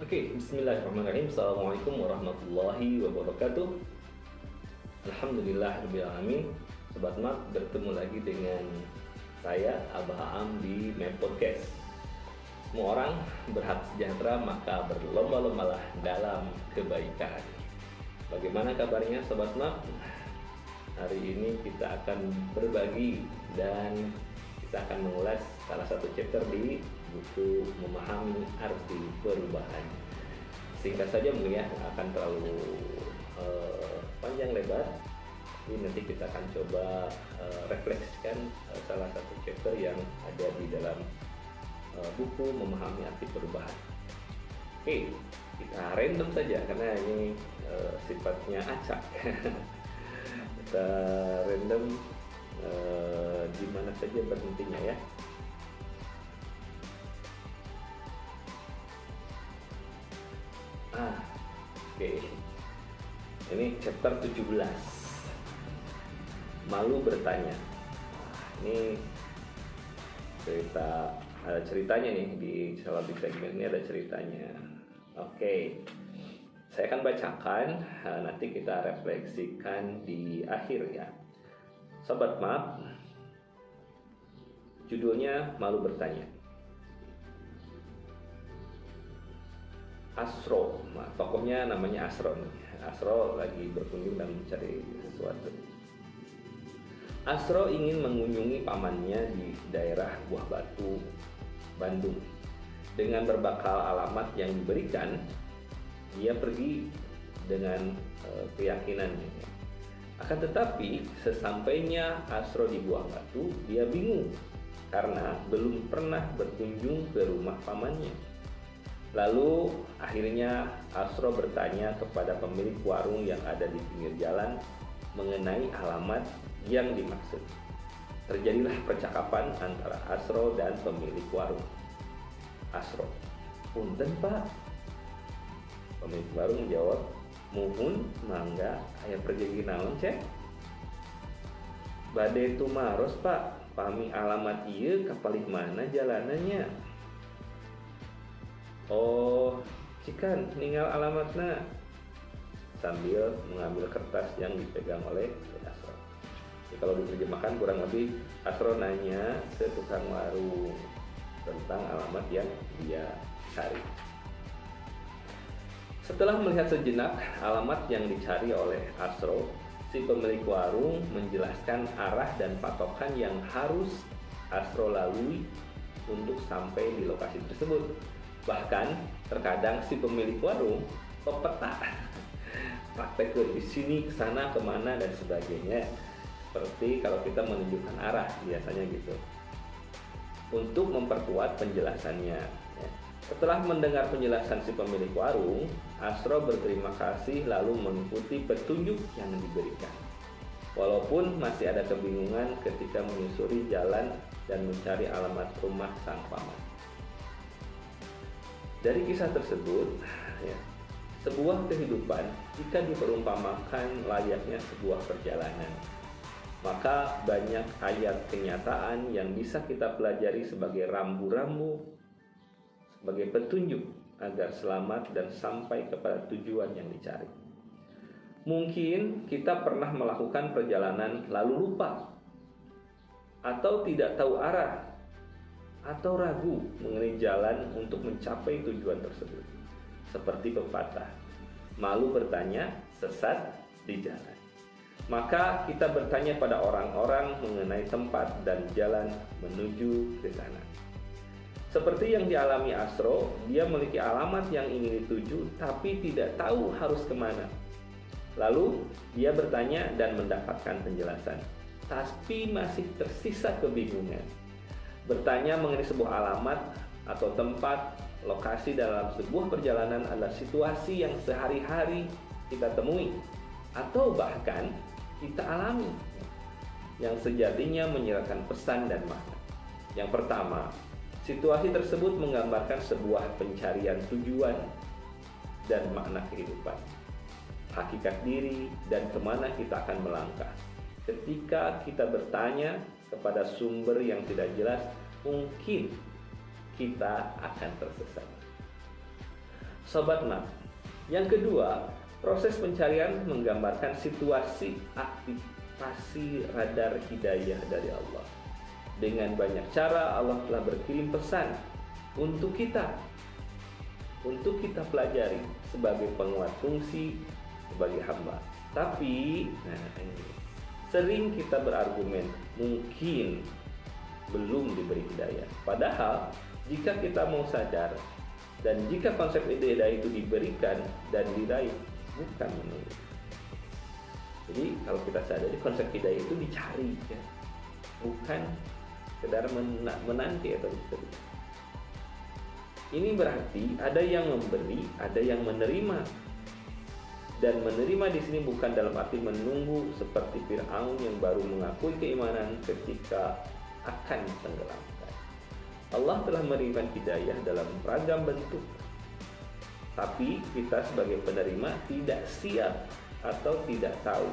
Oke, bismillahirrahmanirrahim. Assalamualaikum warahmatullahi wabarakatuh. Alhamdulillahirrahmanirrahim. Sobat Mat, bertemu lagi dengan saya, Abah Am, di Map Podcast. Semua orang berhak sejahtera, maka berlomba-lombalah dalam kebaikan. Bagaimana kabarnya Sobat Mat? Hari ini kita akan berbagi dan kita akan mengulas salah satu chapter di buku Memahami Arti Perubahan. Singkat saja mungkin ya, akan terlalu panjang lebar. Ini nanti kita akan coba refleksikan salah satu chapter yang ada di dalam buku Memahami Arti Perubahan. Oke, kita random saja karena ini sifatnya acak. Kita random di mana saja berhentinya ya. Oke. Ini chapter 17. Malu bertanya. Ini ada ceritanya nih di segmen ini ada ceritanya. Oke. Saya akan bacakan, nanti kita refleksikan di akhir ya. Sobat Map, judulnya Malu Bertanya. Asro, tokohnya namanya Asro nih. Asro lagi berkunjung dan mencari sesuatu. Asro ingin mengunjungi pamannya di daerah Buah Batu, Bandung. Dengan berbekal alamat yang diberikan, dia pergi dengan keyakinannya. Akan tetapi, sesampainya Asro di Buah Batu, dia bingung karena belum pernah berkunjung ke rumah pamannya. Lalu akhirnya Asro bertanya kepada pemilik warung yang ada di pinggir jalan mengenai alamat yang dimaksud. Terjadilah percakapan antara Asro dan pemilik warung. Asro, "Punten Pak." Pemilik warung menjawab, "Muhun, mangga, aya pergi naon cek?" "Bade tumaros Pak, pami alamat ieu kapalih mana jalanannya?" "Oh, cikan ninggal alamatna," sambil mengambil kertas yang dipegang oleh Asro. Jadi, kalau diterjemahkan kurang lebih Asro nanya ke tukang warung tentang alamat yang dia cari. Setelah melihat sejenak alamat yang dicari oleh Asro, si pemilik warung menjelaskan arah dan patokan yang harus Asro lalui untuk sampai di lokasi tersebut. Bahkan terkadang si pemilik warung pepeta, praktek di sini, ke sana, kemana dan sebagainya. Seperti kalau kita menunjukkan arah biasanya gitu. Untuk memperkuat penjelasannya. Setelah mendengar penjelasan si pemilik warung, Asro berterima kasih lalu mengikuti petunjuk yang diberikan. Walaupun masih ada kebingungan ketika menyusuri jalan dan mencari alamat rumah sang paman. Dari kisah tersebut, sebuah kehidupan jika diperumpamakan layaknya sebuah perjalanan, maka banyak ayat kenyataan yang bisa kita pelajari sebagai rambu-rambu, sebagai petunjuk agar selamat dan sampai kepada tujuan yang dicari. Mungkin kita pernah melakukan perjalanan lalu lupa, atau tidak tahu arah, atau ragu mengenai jalan untuk mencapai tujuan tersebut. Seperti pepatah, malu bertanya, sesat di jalan. Maka kita bertanya pada orang-orang mengenai tempat dan jalan menuju ke sana. Seperti yang dialami Asro, dia memiliki alamat yang ingin dituju tapi tidak tahu harus kemana. Lalu dia bertanya dan mendapatkan penjelasan, tapi masih tersisa kebingungan. Bertanya mengenai sebuah alamat atau tempat, lokasi dalam sebuah perjalanan adalah situasi yang sehari-hari kita temui atau bahkan kita alami, yang sejatinya menyiratkan pesan dan makna. Yang pertama, situasi tersebut menggambarkan sebuah pencarian tujuan dan makna kehidupan, hakikat diri, dan kemana kita akan melangkah. Ketika kita bertanya kepada sumber yang tidak jelas, mungkin kita akan tersesat. Sobat Mat, yang kedua, proses pencarian menggambarkan situasi aktivasi radar hidayah dari Allah. Dengan banyak cara Allah telah berkirim pesan untuk kita pelajari sebagai penguat fungsi sebagai hamba. Tapi sering kita berargumen mungkin belum diberi hidayah. Padahal jika kita mau sadar dan jika konsep hidayah itu diberikan dan diraih, bukan menunggu. Jadi kalau kita sadari konsep hidayah itu dicari, ya, bukan sekedar menanti atau dicari. Ini berarti ada yang memberi, ada yang menerima. Dan menerima di sini bukan dalam arti menunggu seperti Fir'aun yang baru mengakui keimanan ketika akan ditenggelamkan. Allah telah memberikan hidayah dalam beragam bentuk. Tapi kita sebagai penerima tidak siap atau tidak tahu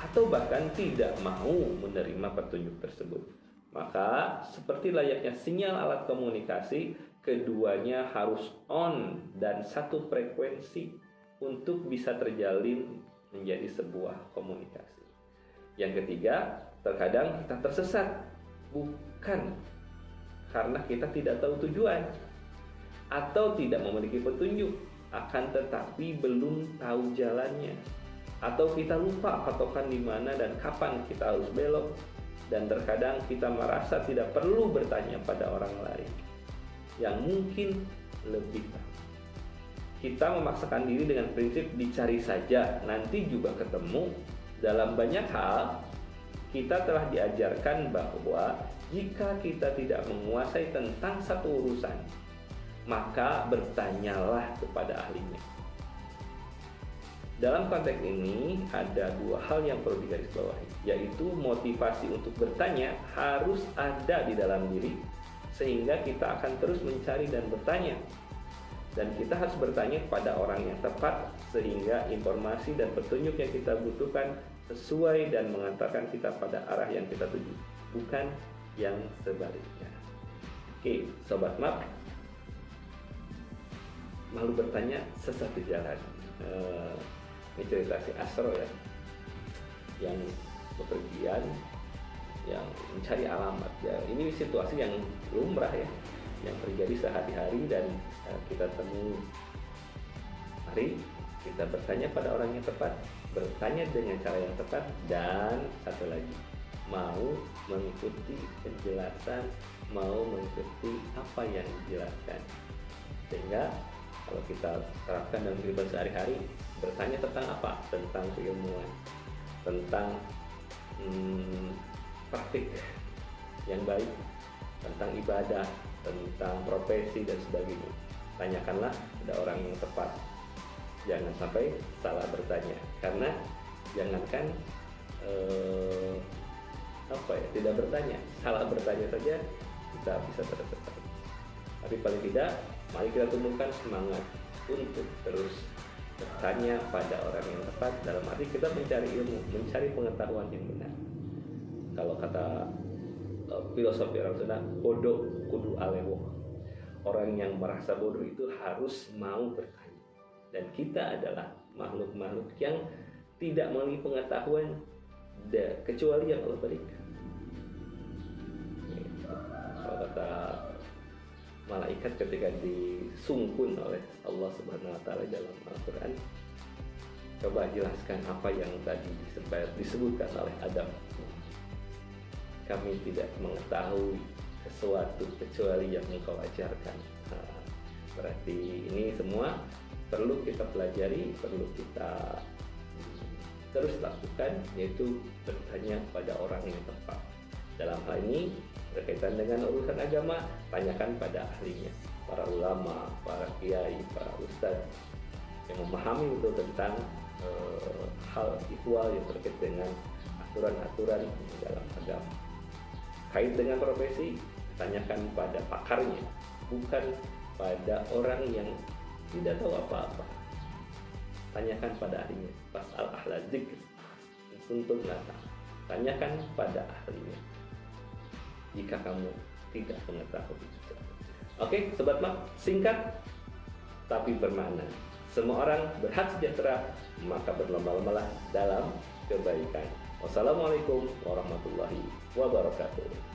atau bahkan tidak mau menerima petunjuk tersebut. Maka seperti layaknya sinyal alat komunikasi, keduanya harus on dan satu frekuensi untuk bisa terjalin menjadi sebuah komunikasi. Yang ketiga, terkadang kita tersesat bukan karena kita tidak tahu tujuan atau tidak memiliki petunjuk, akan tetapi belum tahu jalannya, atau kita lupa patokan di mana dan kapan kita harus belok, dan terkadang kita merasa tidak perlu bertanya pada orang lain yang mungkin lebih tahu. Kita memaksakan diri dengan prinsip dicari saja, nanti juga ketemu. Dalam banyak hal, kita telah diajarkan bahwa jika kita tidak menguasai tentang satu urusan, maka bertanyalah kepada ahlinya. Dalam konteks ini ada dua hal yang perlu digarisbawahi, yaitu motivasi untuk bertanya harus ada di dalam diri, sehingga kita akan terus mencari dan bertanya. Dan kita harus bertanya kepada orang yang tepat, sehingga informasi dan petunjuk yang kita butuhkan sesuai dan mengantarkan kita pada arah yang kita tuju, bukan yang sebaliknya. Oke, Sobat Map, malu bertanya sesat di jalan. Ini cerita si Asro ya, yang bepergian, yang mencari alamat ya. Ini situasi yang lumrah ya, yang terjadi sehari-hari dan kita temui. Mari kita bertanya pada orang yang tepat, bertanya dengan cara yang tepat, dan satu lagi, mau mengikuti penjelasan, mau mengikuti apa yang dijelaskan. Sehingga kalau kita terapkan dalam kehidupan sehari-hari, bertanya tentang apa? Tentang keilmuan, tentang praktik yang baik, tentang ibadah, tentang profesi dan sebagainya. Tanyakanlah pada orang yang tepat. Jangan sampai salah bertanya, karena jangankan tidak bertanya, salah bertanya saja kita bisa tersesat. Tapi paling tidak, mari kita tumbuhkan semangat untuk terus bertanya pada orang yang tepat, dalam arti kita mencari ilmu, mencari pengetahuan yang benar. Kalau kata filosofi orang Sunda, bodoh kudu alewo. Orang yang merasa bodoh itu harus mau bertanya. Dan kita adalah makhluk-makhluk yang tidak memiliki pengetahuan kecuali yang Allah berikan. Kalau kata malaikat ketika disungkun oleh Allah Subhanahu wa taala dalam Al-Qur'an, coba jelaskan apa yang tadi disebutkan oleh Adam. Kami tidak mengetahui sesuatu kecuali yang engkau ajarkan. Berarti ini semua perlu kita pelajari, perlu kita terus lakukan, yaitu bertanya pada orang yang tepat. Dalam hal ini berkaitan dengan urusan agama, tanyakan pada ahlinya, para ulama, para kiai, para ustadz yang memahami betul tentang hal ihwal yang terkait dengan aturan-aturan dalam agama. Kait dengan profesi, tanyakan pada pakarnya, bukan pada orang yang tidak tahu apa-apa. Tanyakan pada ahlinya. Fas'al ahla dzikr in kuntum la ta'lamun. Tanyakan pada ahlinya jika kamu tidak mengetahui. Oke, Sobat Mak, singkat tapi bermakna. Semua orang berhak sejahtera, maka berlomba-lombalah dalam kebaikan. Wassalamualaikum warahmatullahi wabarakatuh.